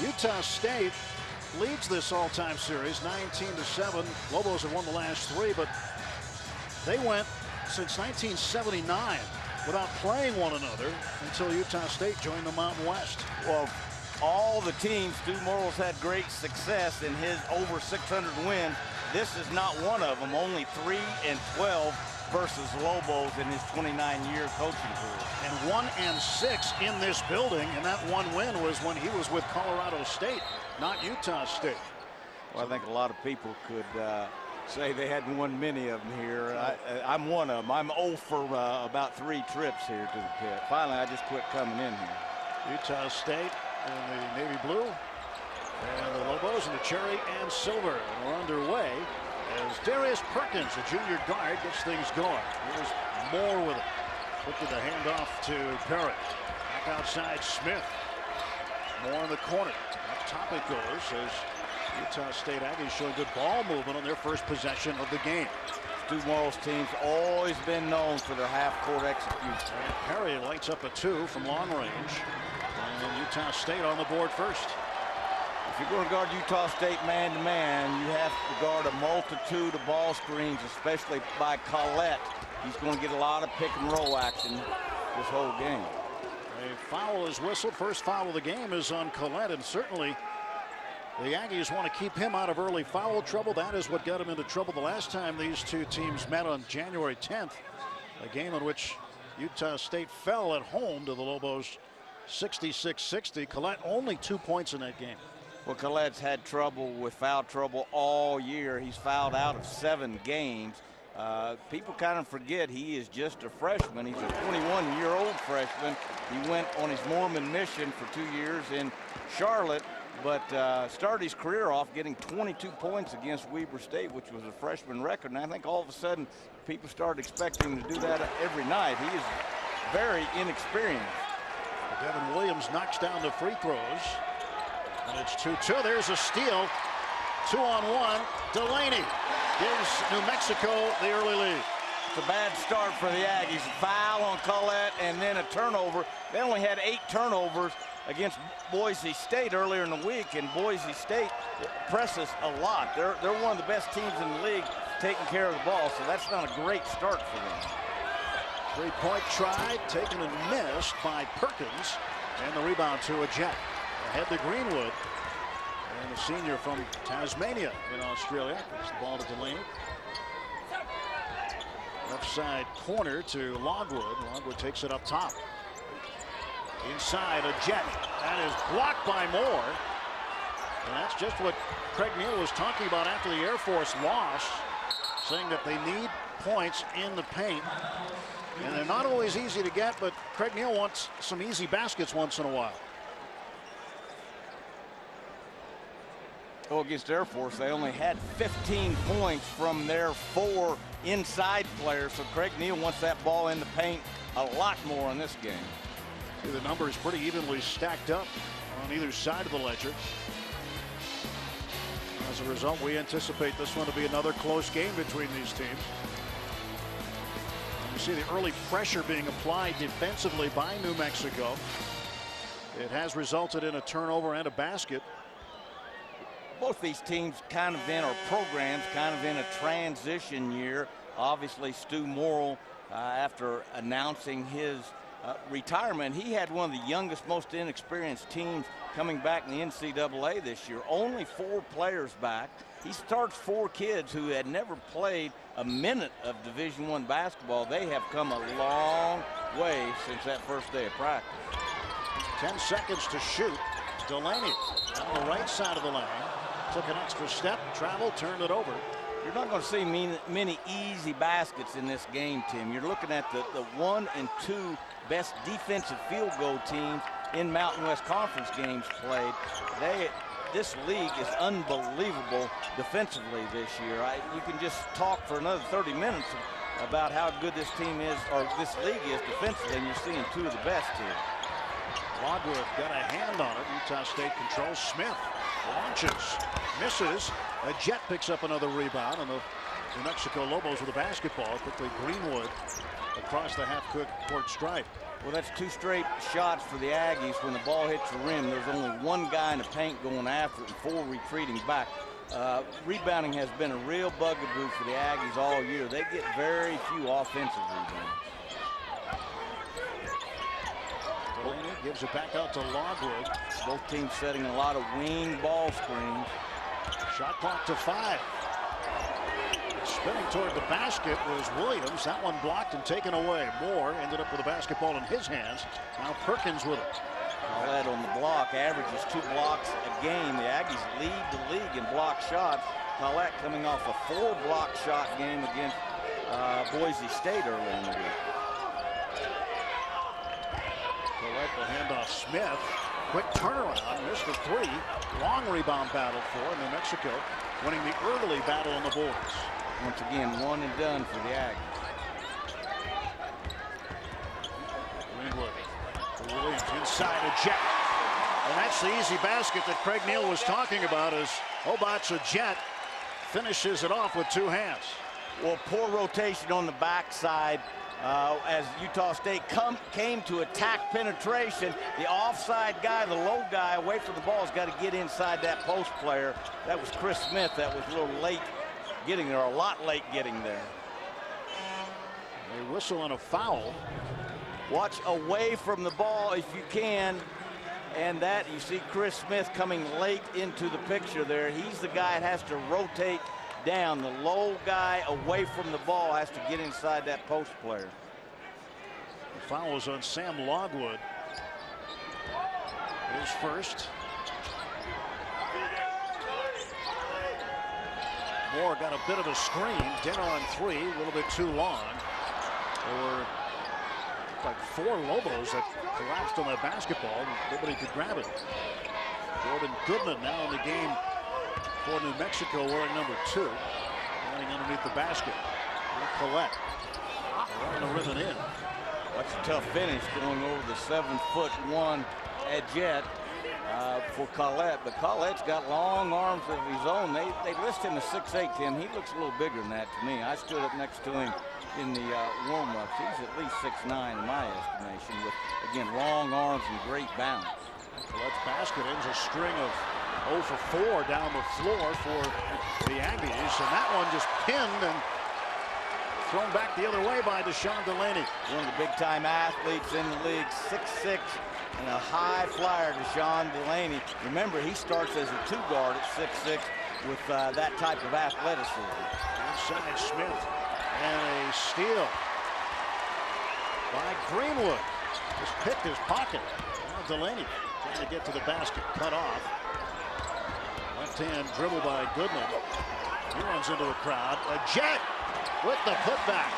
Utah State leads this all-time series 19-7. Lobos have won the last 3, but they went since 1979 without playing one another until Utah State joined the Mountain West. Well, all the teams, Stu Morrill's had great success in his over 600 wins. This is not one of them. Only 3-12 versus Lobos in his 29-year coaching career. And 1-6 in this building, and that one win was when he was with Colorado State, not Utah State. Well, I think a lot of people could say they hadn't won many of them here. I'm one of them. I'm 0 for about 3 trips here to the pit. Finally, I just quit coming in here. Utah State in the navy blue, and the Lobos in the cherry and silver. And we're underway as Darius Perkins, the junior guard, gets things going. Here's Moore with it. Looking to hand off to Perry. Back outside Smith. Moore in the corner. Up top it goes as Utah State Aggies showing good ball movement on their first possession of the game. Stu Morrill's team's always been known for their half-court execution. And Perry lights up a 2 from long range. And Utah State on the board first. If you're going to guard Utah State man-to-man, you have to guard a multitude of ball screens, especially by Collette. He's going to get a lot of pick-and-roll action this whole game. A foul is whistled. First foul of the game is on Collette, and certainly the Aggies want to keep him out of early foul trouble. That is what got him into trouble the last time these two teams met on January 10th, a game in which Utah State fell at home to the Lobos 66-60. Collette only 2 points in that game. Well, Collette's had trouble with foul trouble all year. He's fouled out of 7 games. People kind of forget he is just a freshman. He's a 21-year-old freshman. He went on his Mormon mission for 2 years in Charlotte, but started his career off getting 22 points against Weber State, which was a freshman record. And I think all of a sudden people started expecting him to do that every night. He is very inexperienced. Devin Williams knocks down the free throws. And it's 2-2. There's a steal. 2-on-1. Delaney gives New Mexico the early lead. It's a bad start for the Aggies. A foul on Collette and then a turnover. They only had 8 turnovers against Boise State earlier in the week, and Boise State presses a lot. They're one of the best teams in the league taking care of the ball, so that's not a great start for them. Three-point try taken and missed by Perkins, and the rebound to a Jet. Ahead to Greenwood, and a senior from Tasmania in Australia. Gives the ball to Delaney. Left side corner to Longwood. Longwood takes it up top. Inside a Jet. That is blocked by Moore. And that's just what Craig Neal was talking about after the Air Force loss, saying that they need points in the paint. And they're not always easy to get, but Craig Neal wants some easy baskets once in a while. Oh, against Air Force, they only had 15 points from their 4 inside players. So Craig Neal wants that ball in the paint a lot more in this game. See, the numbers pretty evenly stacked up on either side of the ledger. As a result, we anticipate this one to be another close game between these teams. You see the early pressure being applied defensively by New Mexico. It has resulted in a turnover and a basket. Both these teams kind of in, or programs, kind of in a transition year. Obviously, Stu Morrill, after announcing his retirement, he had one of the youngest, most inexperienced teams coming back in the NCAA this year. Only 4 players back. He starts 4 kids who had never played a minute of Division I basketball. They have come a long way since that first day of practice. 10 seconds to shoot. Delaney on the right side of the lane. Took an extra step, traveled, turned it over. You're not going to see many easy baskets in this game, Tim. You're looking at the 1 and 2 best defensive field goal teams in Mountain West Conference games played. This league is unbelievable defensively this year. You can just talk for another 30 minutes about how good this team is, or this league is defensively, and you're seeing 2 of the best here. Longwood got a hand on it. Utah State controls. Smith launches, misses. A Jet picks up another rebound, and the New Mexico Lobos with a basketball. Quickly Greenwood across the half-court stripe. Well, that's 2 straight shots for the Aggies. When the ball hits the rim, there's only 1 guy in the paint going after it and 4 retreating back. Rebounding has been a real bugaboo for the Aggies all year. They get very few offensive rebounds. Delaney gives it back out to Logwood. Both teams setting a lot of wing ball screens. Shot clock to 5. Spinning toward the basket was Williams. That one blocked and taken away. Moore ended up with a basketball in his hands. Now Perkins with it. Collette on the block, averages 2 blocks a game. The Aggies lead the league in block shots. Collette coming off a 4-block shot game against Boise State earlier in the week. Collette will hand off Smith. Quick turnaround, missed the 3. Long rebound battle for New Mexico, winning the early battle on the boards. Once again, 1 and done for the Aggies. Greenwood. Williams inside a jet. And that's the easy basket that Craig Neal was talking about as Obat's a jet finishes it off with 2 hands. Well, poor rotation on the backside as Utah State came to attack penetration. The offside guy, the low guy away from the ball, has got to get inside that post player. That was Chris Smith. That was a little late getting there, a lot late getting there. They whistle on a foul. Watch away from the ball if you can. And that, you see Chris Smith coming late into the picture there. He's the guy that has to rotate down. The low guy away from the ball has to get inside that post player. The foul was on Sam Logwood. His first. Moore got a bit of a screen. Dead on 3, a little bit too long. There were like 4 Lobos that collapsed on that basketball. Nobody could grab it. Jordan Goodman now in the game for New Mexico, wearing number 2, running underneath the basket. Collette running the rhythm in. That's a tough finish going over the 7'1" Jet for Collette, but Collette's got long arms of his own. They list him as 6'8", Tim. He looks a little bigger than that to me. I stood up next to him in the warm-ups. He's at least 6'9" in my estimation, with, again, long arms and great balance. Collette's basket ends a string of 0 for 4 down the floor for the Aggies, and that one just pinned and thrown back the other way by Deshaun Delaney. One of the big-time athletes in the league, 6'6", and a high flyer, Deshaun Delaney. Remember, he starts as a 2 guard at 6'6", with that type of athleticism. Inside Smith, and a steal by Greenwood. Just picked his pocket. Now Delaney trying to get to the basket, cut off. Left-hand dribble by Goodman. He runs into the crowd. A jet with the putback.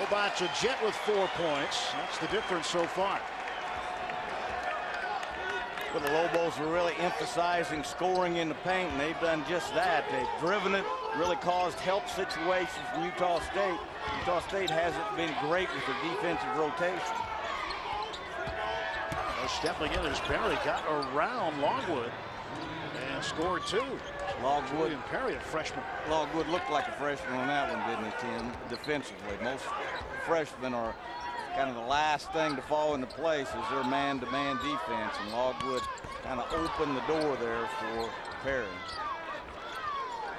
Obat's a jet with 4 points. That's the difference so far. But the Lobos were really emphasizing scoring in the paint, and they've done just that. They've driven it, really caused help situations from Utah State. Utah State hasn't been great with their defensive rotation. Stepping in as Perry got around Longwood and scored 2. Longwood and Perry, a freshman. Longwood looked like a freshman on that one, didn't he, Tim? Defensively, most freshmen are kind of the last thing to fall into place is their man-to-man defense, and Longwood kind of opened the door there for Perry.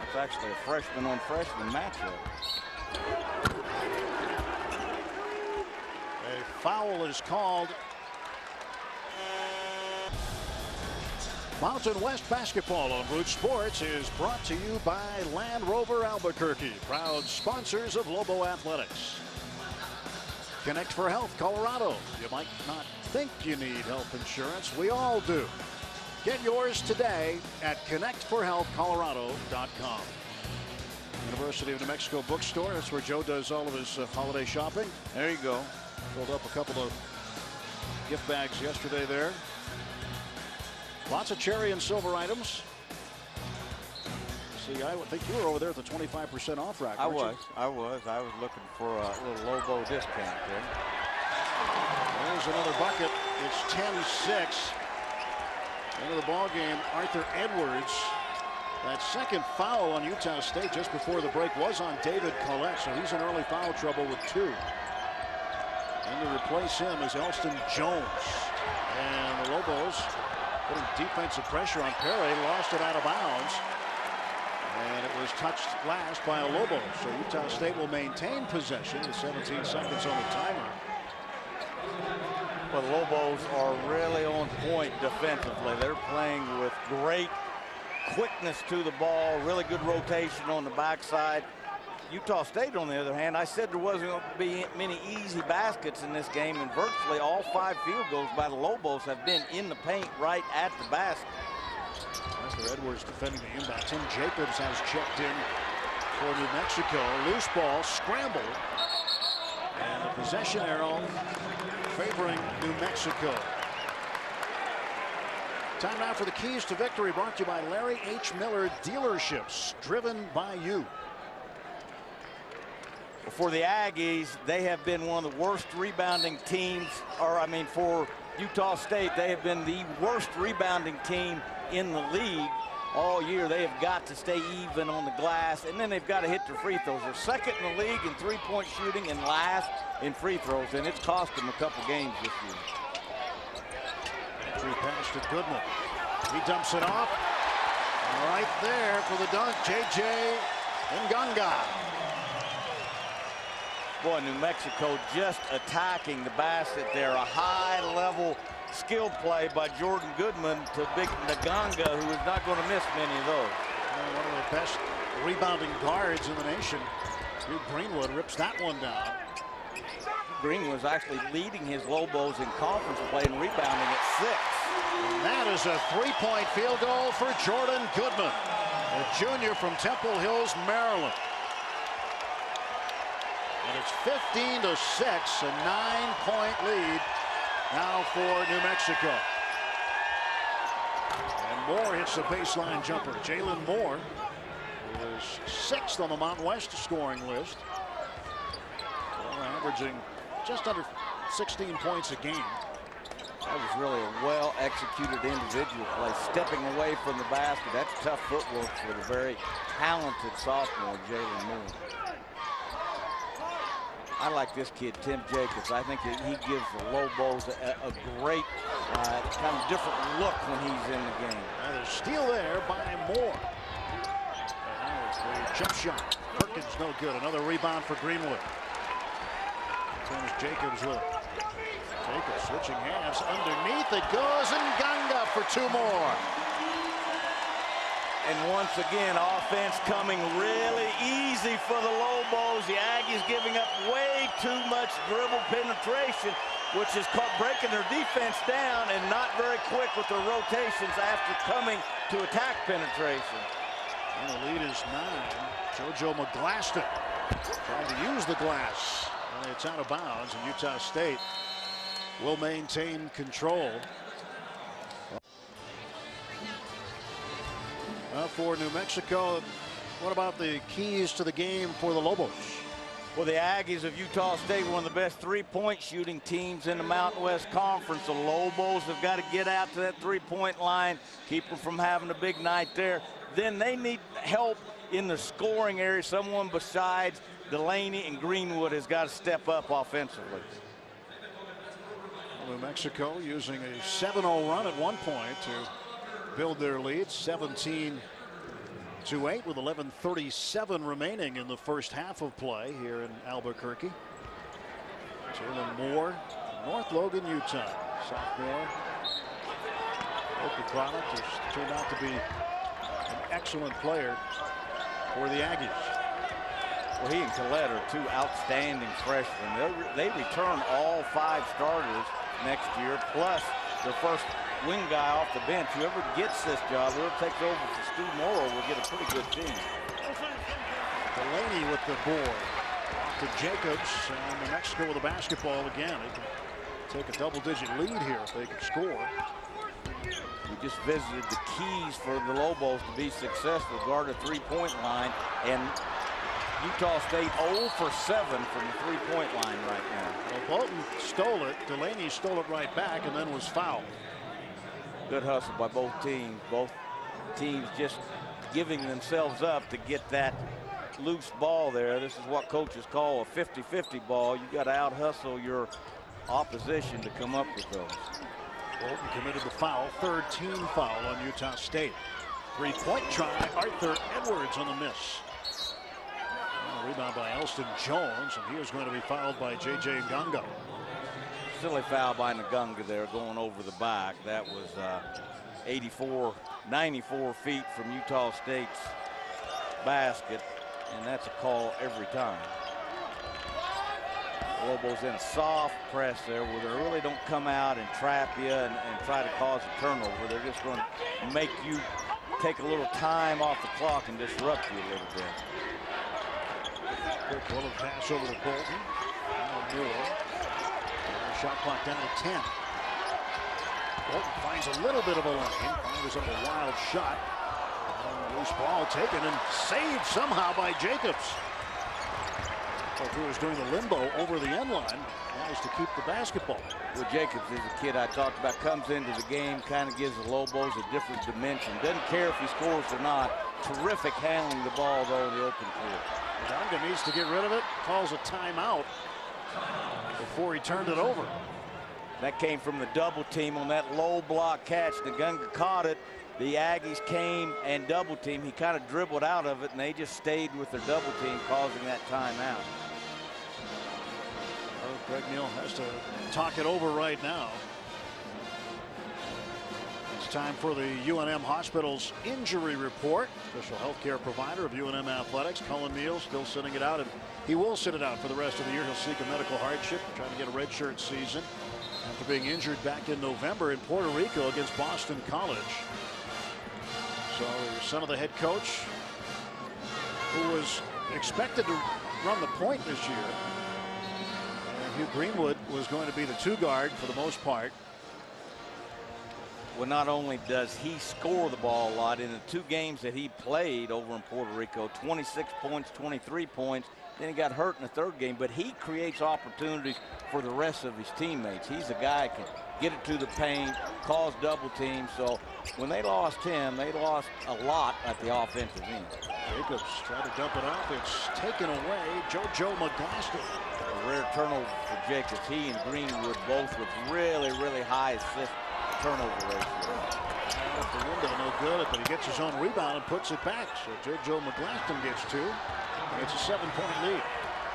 It's actually a freshman-on-freshman matchup. A foul is called. Mountain West Basketball on Root Sports is brought to you by Land Rover Albuquerque, proud sponsors of Lobo Athletics. Connect for Health Colorado. You might not think you need health insurance. We all do. Get yours today at connectforhealthcolorado.com. University of New Mexico bookstore. That's where Joe does all of his holiday shopping. There you go. Filled up a couple of gift bags yesterday there. Lots of cherry and silver items. See, I think you were over there at the 25% off rack. I was looking for a little Lobo discount there. There's another bucket. It's 10-6. Into the ball game, Arthur Edwards That second foul on Utah State just before the break was on David Collette, so he's in early foul trouble with 2. And to replace him is Elston Jones. And the Lobos putting defensive pressure on Perry, lost it out of bounds. And it was touched last by a Lobo. So Utah State will maintain possession with 17 seconds on the timer. Well, the Lobos are really on point defensively. They're playing with great quickness to the ball, really good rotation on the backside. Utah State, on the other hand, I said there wasn't going to be many easy baskets in this game, and virtually all 5 field goals by the Lobos have been in the paint right at the basket. Arthur Edwards defending the inbound. Tim Jacobs has checked in for New Mexico. Loose ball, scramble, and the possession arrow favoring New Mexico. Time now for the keys to victory, brought to you by Larry H. Miller Dealerships, driven by you. For the Aggies, they have been one of the worst rebounding teams, for Utah State, they have been the worst rebounding team in the league all year. They have got to stay even on the glass, and then they've got to hit their free throws. They're second in the league in three-point shooting and last in free throws, and it's cost them a couple games this year. Entry pass to Goodman. He dumps it off. Right there for the dunk, J.J. Nganga. Boy, New Mexico just attacking the basket there. A high-level skill play by Jordan Goodman to big Nganga, who is not going to miss many of those. One of the best rebounding guards in the nation. Hugh Greenwood rips that one down. Green was actually leading his Lobos in conference play and rebounding at 6. And that is a 3-point field goal for Jordan Goodman, a junior from Temple Hills, Maryland. And it's 15-6, a 9-point lead now for New Mexico. And Moore hits the baseline jumper. Jalen Moore, who is 6th on the Mountain West scoring list, averaging just under 16 points a game. That was really a well-executed individual play, stepping away from the basket. That's tough footwork for the very talented sophomore, Jalen Moore. I like this kid, Tim Jacobs. I think that he gives the Lobos a great kind of different look when he's in the game. There's steal there by Moore. And the jump shot. Perkins no good. Another rebound for Greenwood. There's Jacobs with it. Jacobs switching hands underneath. It goes, and Nganga for 2 more. And once again, offense coming really easy for the Lobos. The Aggies giving up way too much dribble penetration, which is breaking their defense down, and not very quick with their rotations after coming to attack penetration. And the lead is 9. JoJo McGlaston trying to use the glass. And it's out of bounds, and Utah State will maintain control. For New Mexico, what about the keys to the game for the Lobos? Well, the Aggies of Utah State were one of the best three-point shooting teams in the Mountain West Conference. The Lobos have got to get out to that three-point line, keep them from having a big night there. Then they need help in the scoring area. Someone besides Delaney and Greenwood has got to step up offensively. New Mexico using a 7-0 run at one point to build their lead, 17-8 with 11:37 remaining in the first half of play here in Albuquerque. Jalen Moore, North Logan, Utah, sophomore. Local product has turned out to be an excellent player for the Aggies. Well, he and Collette are 2 outstanding freshmen. They return all 5 starters next year, plus their first wing guy off the bench. Whoever gets this job, whoever takes over for Stu Morrow, will get a pretty good team. Delaney with the board. Off to Jacobs, and New Mexico with the basketball again. They can take a double-digit lead here if they can score. We just visited the keys for the Lobos to be successful, guard a three-point line, and Utah State 0 for 7 from the three-point line right now. Well, Bolton stole it. Delaney stole it right back and then was fouled. Good hustle by both teams. Both teams just giving themselves up to get that loose ball there. This is what coaches call a 50-50 ball. You got to out-hustle your opposition to come up with those. Bolton committed the foul, third team foul on Utah State. Three-point try, Arthur Edwards on the miss. Rebound by Elston Jones, and he is going to be fouled by J.J. Ngunga. Silly foul by Ngunga there going over the back. That was 94 feet from Utah State's basket, and that's a call every time. Lobos in a soft press there where they really don't come out and trap you and try to cause a turnover. They're just going to make you take a little time off the clock and disrupt you a little bit. Quick little pass over to Bolton. Shot clock down to 10. Bolton finds a little bit of a lane. Fires up a wild shot. Loose ball taken and saved somehow by Jacobs. Who was doing the limbo over the end line, managed to keep the basketball. Well, Jacobs is a kid I talked about, comes into the game, kind of gives the Lobos a different dimension. Doesn't care if he scores or not. Terrific handling the ball, though, in the open court. Ngunga needs to get rid of it, calls a timeout before he turned it over. That came from the double team on that low block catch. Ngunga caught it. The Aggies came and double team. He kind of dribbled out of it, and they just stayed with their double team, causing that timeout. Greg Neal has to talk it over right now. It's time for the UNM Hospital's injury report. Official healthcare provider of UNM Athletics, Cullen Neal, still sitting it out, and he will sit it out for the rest of the year. He'll seek a medical hardship, trying to get a redshirt season after being injured back in November in Puerto Rico against Boston College. So the son of the head coach, who was expected to run the point this year. Hugh Greenwood was going to be the two guard for the most part. Well, not only does he score the ball a lot, in the 2 games that he played over in Puerto Rico, 26 points, 23 points, then he got hurt in the 3rd game, but he creates opportunities for the rest of his teammates. He's a guy who can get it to the paint, cause double teams. So when they lost him, they lost a lot at the offensive end. Jacobs tried to dump it off. It's taken away. JoJo McGlaston. A rare turnover for Jacobs. He and Greenwood both with really, really high assist turnover ratio. Off the window, no good, but he gets his own rebound and puts it back. So JoJo McGlaston gets 2. It's a 7-point lead.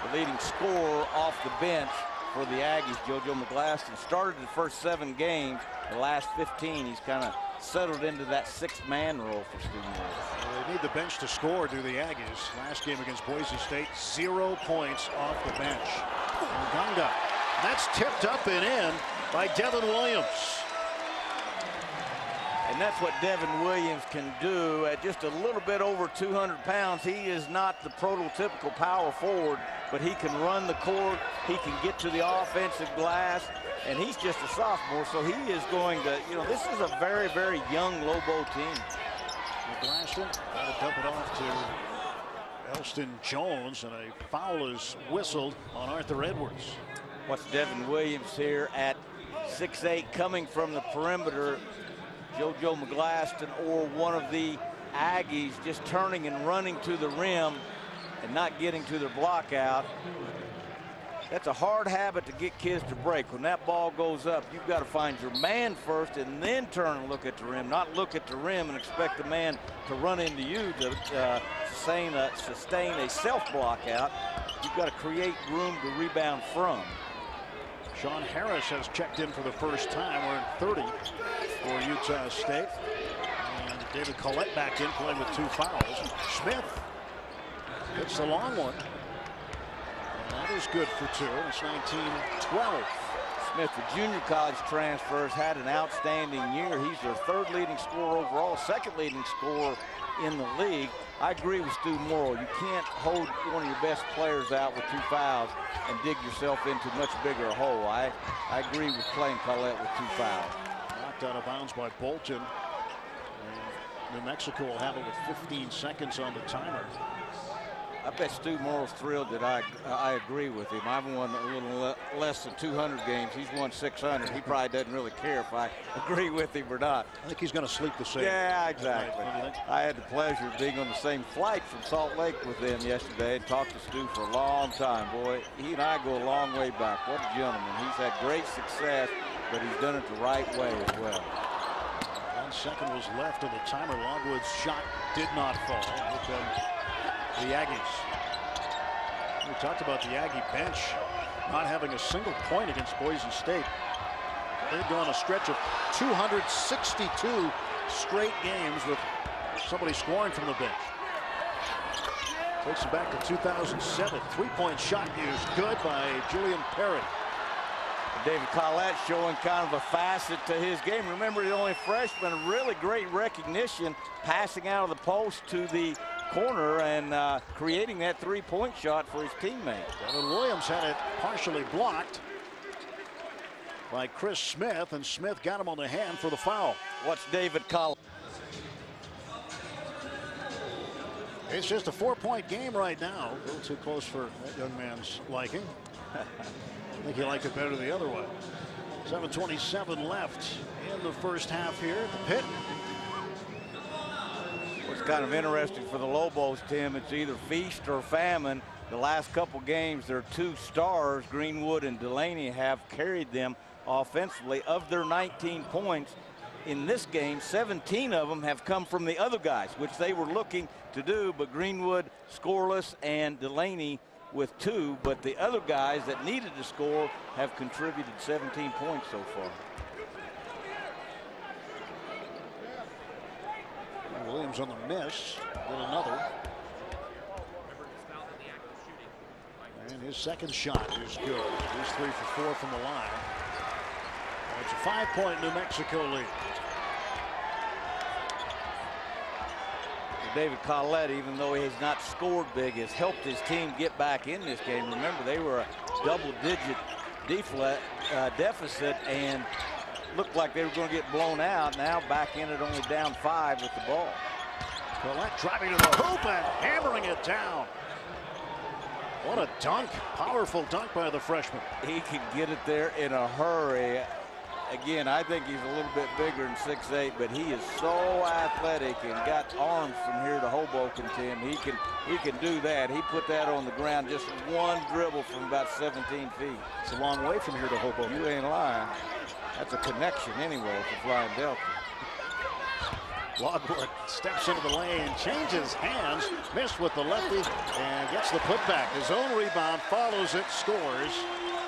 The leading scorer off the bench for the Aggies, JoJo McGlaston, started the first 7 games. The last 15, he's kind of settled into that 6th man role for Stu Morrill. Well, they need the bench to score, do the Aggies. Last game against Boise State, 0 points off the bench. Ngunga. That's tipped up and in by Devin Williams. And that's what Devin Williams can do at just a little bit over 200 pounds. He is not the prototypical power forward, but he can run the court. He can get to the offensive glass, and he's just a sophomore, so he is going to, this is a very, very young Lobo team. McGlaston got to dump it off to Elston Jones, and a foul is whistled on Arthur Edwards. What's Devin Williams here at 6'8", coming from the perimeter. JoJo McGlaston or one of the Aggies just turning and running to the rim and not getting to their block out. That's a hard habit to get kids to break. When that ball goes up, you've got to find your man first and then turn and look at the rim, not look at the rim and expect the man to run into you to sustain a self-block out. You've got to create room to rebound from. Sean Harris has checked in for the first time. We're in 30 for Utah State. And David Collette back in, playing with 2 fouls. Smith hits the long one. And that is good for 2. It's 19-12. Smith, the junior college transfers, had an outstanding year. He's their 3rd leading scorer overall, 2nd leading scorer in the league. I agree with Stu Morrill. You can't hold one of your best players out with 2 fouls and dig yourself into much bigger a hole. I agree with playing Collette with 2 fouls. Knocked out of bounds by Bolton. And New Mexico will have it with 15 seconds on the timer. I bet Stu Morrill's thrilled that I agree with him. I've won a little less than 200 games. He's won 600. He probably doesn't really care if I agree with him or not. I think he's going to sleep the same. Yeah, exactly. I had the pleasure of being on the same flight from Salt Lake with them yesterday and talked to Stu for a long time. Boy, he and I go a long way back. What a gentleman. He's had great success, but he's done it the right way as well. 1 second was left of the timer. Longwood's shot did not fall. The Aggies. We talked about the Aggie bench not having a single point against Boise State. They've gone a stretch of 262 straight games with somebody scoring from the bench. Takes them back to 2007. Three-point shot used good by Julian Perry. David Collette showing kind of a facet to his game. Remember, the only freshman, really great recognition, passing out of the post to the corner and creating that three-point shot for his teammate. Devin Williams had it partially blocked by Chris Smith, and Smith got him on the hand for the foul. What's David Collette? It's just a 4-point game right now. A little too close for that young man's liking. I think he liked it better the other way. 7:27 left in the first half here at the pit. What's kind of interesting for the Lobos, Tim, it's either feast or famine. The last couple games, their two stars, Greenwood and Delaney, have carried them offensively. Of their 19 points in this game, 17 of them have come from the other guys, which they were looking to do, but Greenwood scoreless and Delaney with 2, but the other guys that needed to score have contributed 17 points so far. Williams on the miss with another. And his second shot is good. He's 3 for 4 from the line. It's a 5-point New Mexico lead. David Collette, even though he has not scored big, has helped his team get back in this game. Remember, they were a double-digit deficit and looked like they were going to get blown out. Now back in it, only down 5 with the ball. Collette driving to the hoop and hammering it down. What a dunk. Powerful dunk by the freshman. He can get it there in a hurry. Again, I think he's a little bit bigger than 6'8", but he is so athletic and got arms from here to Hoboken, Tim. He can do that. He put that on the ground, just one dribble from about 17 feet. It's a long way from here to Hoboken. You ain't lying. That's a connection anyway for Flying Delta. Longwood steps into the lane, changes hands, missed with the lefty, and gets the putback. His own rebound, follows it, scores.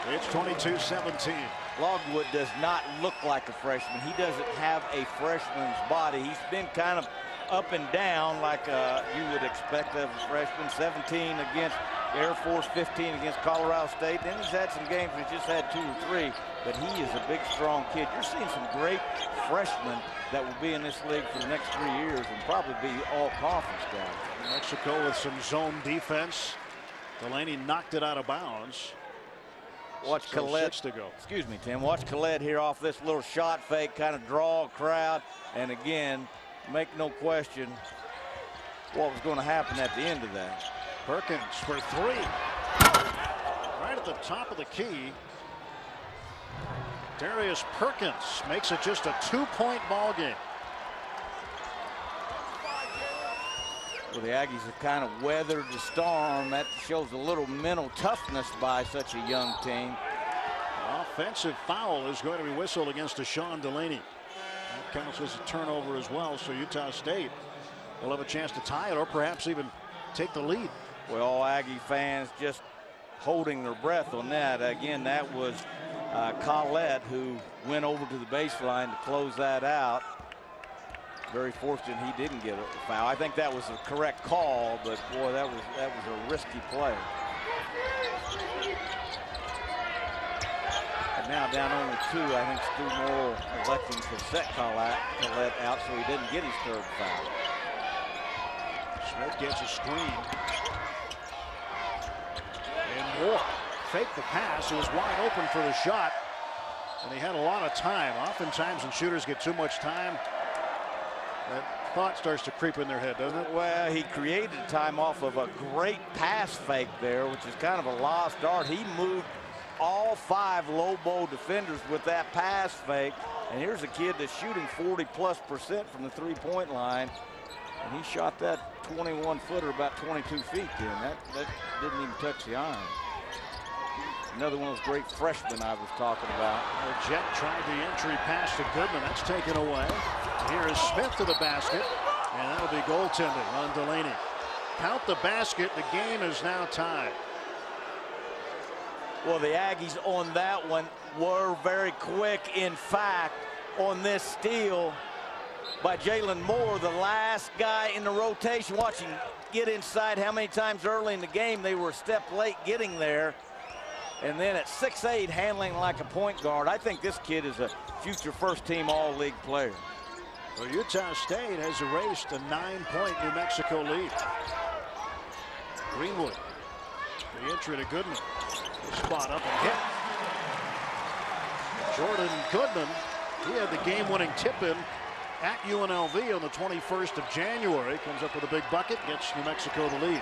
It's 22-17. Longwood does not look like a freshman. He doesn't have a freshman's body. He's been kind of up and down like you would expect of a freshman. 17 against Air Force, 15 against Colorado State. Then he's had some games he's just had 2 or 3, but he is a big, strong kid. You're seeing some great freshmen that will be in this league for the next 3 years and probably be all conference guys. Mexico with some zone defense. Delaney knocked it out of bounds. Watch Collette to go. Excuse me, Tim. Watch Collette here off this little shot fake, kind of draw a crowd, and again, make no question what was going to happen at the end of that. Perkins for 3. Right at the top of the key. Darius Perkins makes it just a 2-point ball game. Well, the Aggies have kind of weathered the storm. That shows a little mental toughness by such a young team. An offensive foul is going to be whistled against Deshaun Delaney. That counts as a turnover as well, so Utah State will have a chance to tie it or perhaps even take the lead. Well, all Aggie fans just holding their breath on that. Again, that was Collette who went over to the baseline to close that out. Very fortunate he didn't get a foul. I think that was a correct call, but boy, that was a risky play. And now down only 2. I think Stu Morrill electing to set Collette out so he didn't get his 3rd foul. Smith gets a screen. And Moore faked the pass. He was wide open for the shot. And he had a lot of time. Oftentimes when shooters get too much time, that thought starts to creep in their head, doesn't it? Well, he created time off of a great pass fake there, which is kind of a lost art. He moved all 5 Lobo defenders with that pass fake. And here's a kid that's shooting 40+% from the three-point line. And he shot that 21-footer about 22 feet then. That didn't even touch the iron. Another one of those great freshmen I was talking about. Jet tried the entry pass to Goodman. That's taken away. Here is Smith to the basket. And that'll be goaltending on Delaney. Count the basket. The game is now tied. Well, the Aggies on that one were very quick. In fact, on this steal by Jalen Moore, the last guy in the rotation. Watch him get inside. How many times early in the game they were a step late getting there. And then at 6'8", handling like a point guard. I think this kid is a future first-team All-League player. Well, Utah State has erased a 9-point New Mexico lead. Greenwood, the entry to Goodman. Spot up and hit. Jordan Goodman, he had the game-winning tip-in at UNLV on the 21st of January. Comes up with a big bucket, gets New Mexico the lead.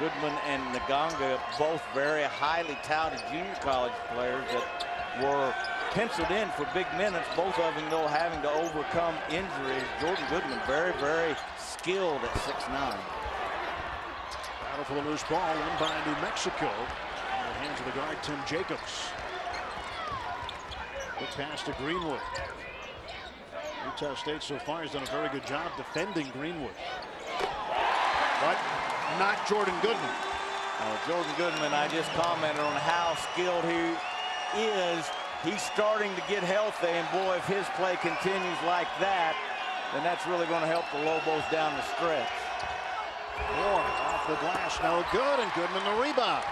Goodman and Naganga, both very highly touted junior college players that were penciled in for big minutes. Both of them, though, having to overcome injuries. Jordan Goodman, very, very skilled at 6'9". Battle for the loose ball, won by New Mexico. In the hands of the guard, Tim Jacobs. Quick pass to Greenwood. Utah State so far has done a very good job defending Greenwood. But not Jordan Goodman. Jordan Goodman, I just commented on how skilled he is. He's starting to get healthy, and boy, if his play continues like that, then that's really going to help the Lobos down the stretch. Moore off the glass, no good, and Goodman the rebound.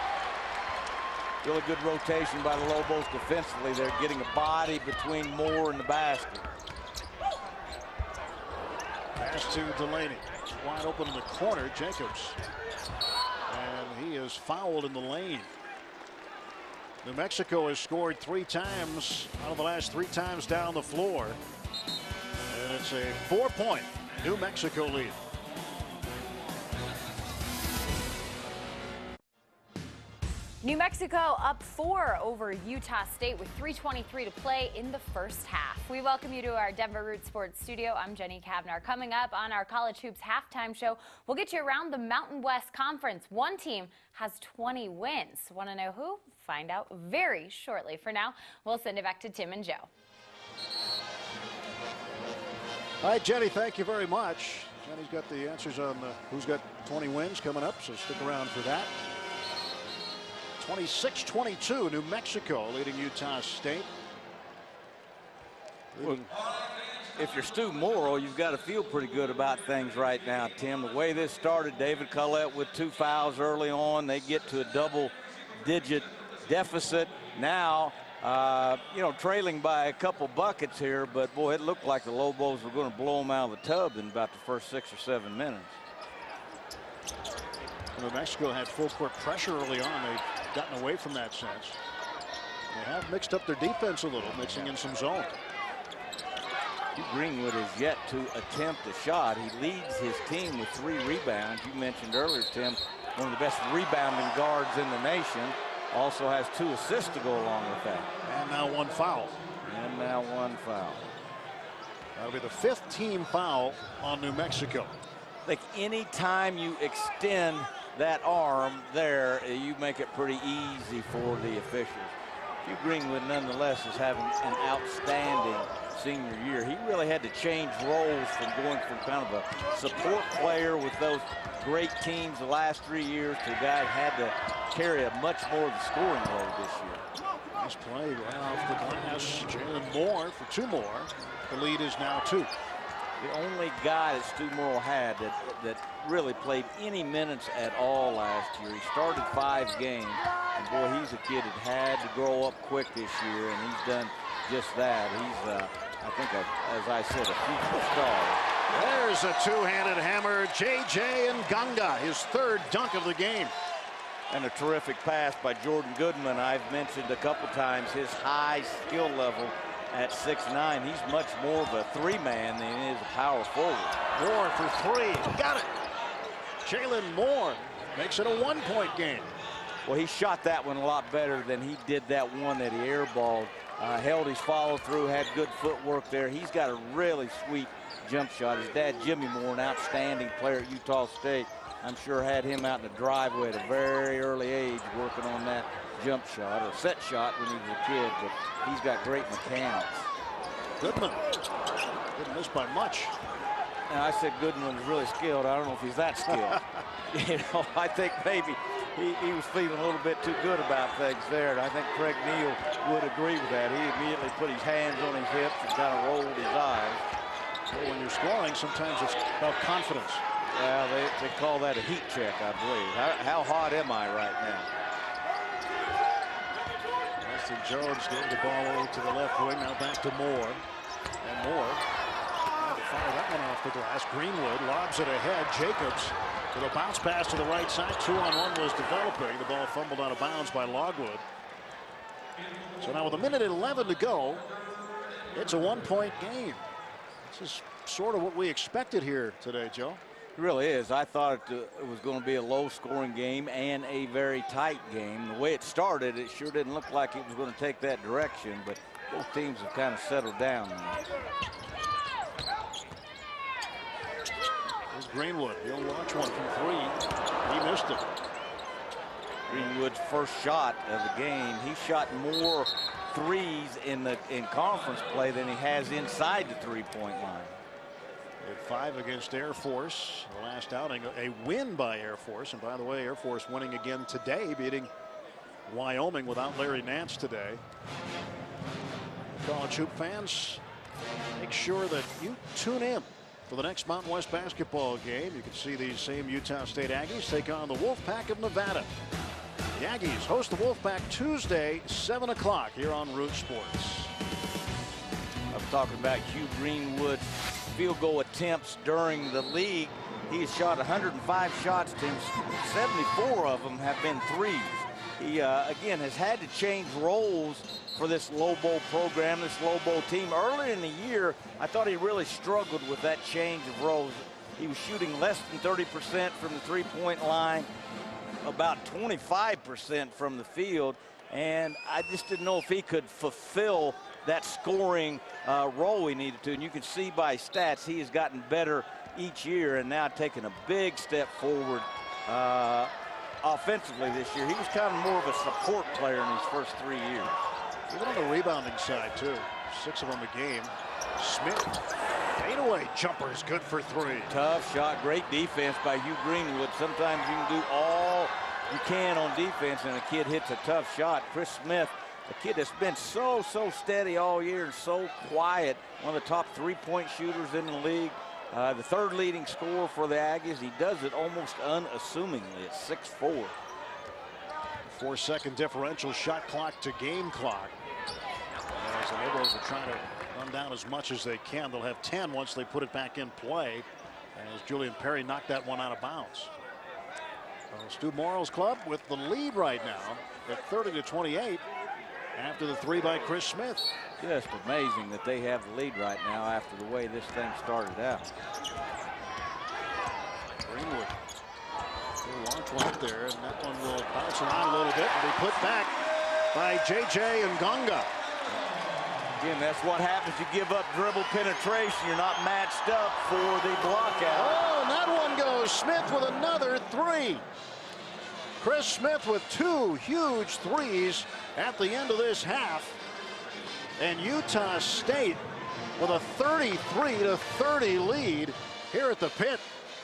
Really good rotation by the Lobos defensively. They're getting a body between Moore and the basket. Pass to Delaney. Wide open in the corner, Jacobs. And he is fouled in the lane. New Mexico has scored 3 times out of the last 3 times down the floor. And it's a 4-point New Mexico lead. New Mexico up 4 over Utah State with 3:23 to play in the first half. We welcome you to our Denver Root Sports studio. I'm Jenny Kavnar. Coming up on our College Hoops halftime show, we'll get you around the Mountain West Conference. One team has 20 wins. Want to know who? Find out very shortly. For now, we'll send it back to Tim and Joe. All right, Jenny, thank you very much. Jenny's got the answers on who's got 20 wins coming up, so stick around for that. 26-22, New Mexico leading Utah State. Well, if you're Stu Morrill, you've got to feel pretty good about things right now, Tim. The way this started, David Collette with 2 fouls early on. They get to a double-digit deficit. Now, trailing by a couple buckets here, but boy, it looked like the Lobos were going to blow them out of the tub in about the first 6 or 7 minutes. New Mexico had full court pressure early on. They've gotten away from that since. They have mixed up their defense a little, mixing in some zone. Greenwood is yet to attempt a shot. He leads his team with 3 rebounds. You mentioned earlier, Tim, one of the best rebounding guards in the nation. Also has 2 assists to go along with that. And now 1 foul. And now 1 foul. That'll be the 5th team foul on New Mexico. Like any time you extend that arm there, you make it pretty easy for the officials. Hugh Greenwood, nonetheless, is having an outstanding senior year. He really had to change roles from going from kind of a support player with those great teams the last 3 years to a guy who had to carry a much more of the scoring load this year. Nice play right off the glass. Jalen Moore for 2 more. The lead is now 2. The only guy that Stu Morrill had that really played any minutes at all last year. He started 5 games, and boy, he's a kid that had to grow up quick this year, and he's done just that. He's, I think, as I said, a future star. There's a 2-handed hammer. J.J. Nganga, his 3rd dunk of the game. And a terrific pass by Jordan Goodman. I've mentioned a couple times his high skill level at 6'9". He's much more of a three-man than he is a power forward. Moore for three. Got it. Jalen Moore makes it a one-point game. Well, he shot that one a lot better than he did that one that he airballed. Held his follow-through, had good footwork there. He's got a really sweet jump shot. His dad, Jimmy Moore, an outstanding player at Utah State, I'm sure had him out in the driveway at a very early age working on that jump shot or set shot when he was a kid, but he's got great mechanics. Goodman didn't miss by much. And I said Goodman was really skilled. I don't know if he's that skilled. You know, I think maybe he was feeling a little bit too good about things there, and I think Craig Neal would agree with that. He immediately put his hands on his hips and kind of rolled his eyes. Well, when you're scoring, sometimes it's about confidence. Well, they call that a heat check, I believe. How hot am I right now? Austin Jones gave the ball over to the left wing. Now back to Moore. And Moore tried to fire that one off the glass. Greenwood lobs it ahead. Jacobs with a bounce pass to the right side. 2-on-1 was developing. The ball fumbled out of bounds by Logwood. So now with 1:11 to go, it's a one-point game. This is sort of what we expected here today, Joe. It really is. I thought it was going to be a low-scoring game and a very tight game. The way it started, it sure didn't look like it was going to take that direction, but both teams have kind of settled down now. Here's Greenwood. He'll launch one from three. He missed it. Greenwood's first shot of the game. He shot more threes in conference play than he has inside the three-point line. At 5 against Air Force, the last outing, a win by Air Force. And by the way, Air Force winning again today, beating Wyoming without Larry Nance today. College hoop fans, make sure that you tune in for the next Mountain West basketball game. You can see these same Utah State Aggies take on the Wolfpack of Nevada. The Aggies host the Wolfpack Tuesday, 7 o'clock here on Root Sports. I'm talking about Hugh Greenwood's field goal attempts during the league. He has shot 105 shots. 74 of them have been threes. He, again, has had to change roles for this low bowl program, this low bowl team. Earlier in the year, I thought he really struggled with that change of roles. He was shooting less than 30% from the three-point line, about 25% from the field, and I just didn't know if he could fulfill that scoring role he needed to. And you can see by stats he has gotten better each year and now taking a big step forward offensively this year. He was kind of more of a support player in his first 3 years. Even on the rebounding side too, 6 of them a game. Smith, fadeaway jumper is good for 3. Tough shot, great defense by Hugh Greenwood. Sometimes you can do all you can on defense and a kid hits a tough shot. Chris Smith, a kid that's been so steady all year and so quiet, one of the top three-point shooters in the league. The third leading scorer for the Aggies. He does it almost unassumingly at 6'4". 4-second differential, shot clock to game clock. As the Liberals are trying to run down as much as they can. They'll have 10 once they put it back in play. As Julian Perry knocked that one out of bounds. Stu Morrill's club with the lead right now at 30-28 after the 3 by Chris Smith. Just amazing that they have the lead right now after the way this thing started out. Greenwood will launch one up there, and that one will bounce around a little bit and be put back by J.J. Ngonga. Again, that's what happens. You give up dribble penetration. You're not matched up for the block out. Oh, and that one goes. Smith with another 3. Chris Smith with 2 huge threes at the end of this half. And Utah State with a 33-30 lead here at the pit.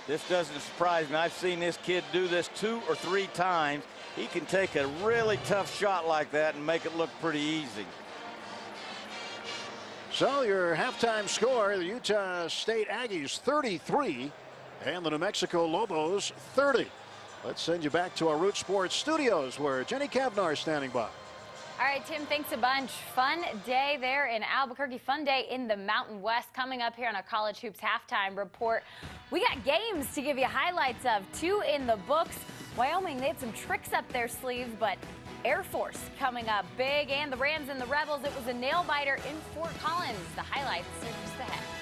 This doesn't surprise me. I've seen this kid do this 2 or 3 times. He can take a really tough shot like that and make it look pretty easy. So your halftime score, the Utah State Aggies 33 and the New Mexico Lobos 30. Let's send you back to our Root Sports studios where Jenny Kavnar is standing by. All right, Tim, thanks a bunch. Fun day there in Albuquerque. Fun day in the Mountain West. Coming up here on our College Hoops Halftime Report, we got games to give you highlights of. 2 in the books. Wyoming, they had some tricks up their sleeves, but Air Force coming up big, and the Rams and the Rebels. It was a nail-biter in Fort Collins. The highlights are just ahead.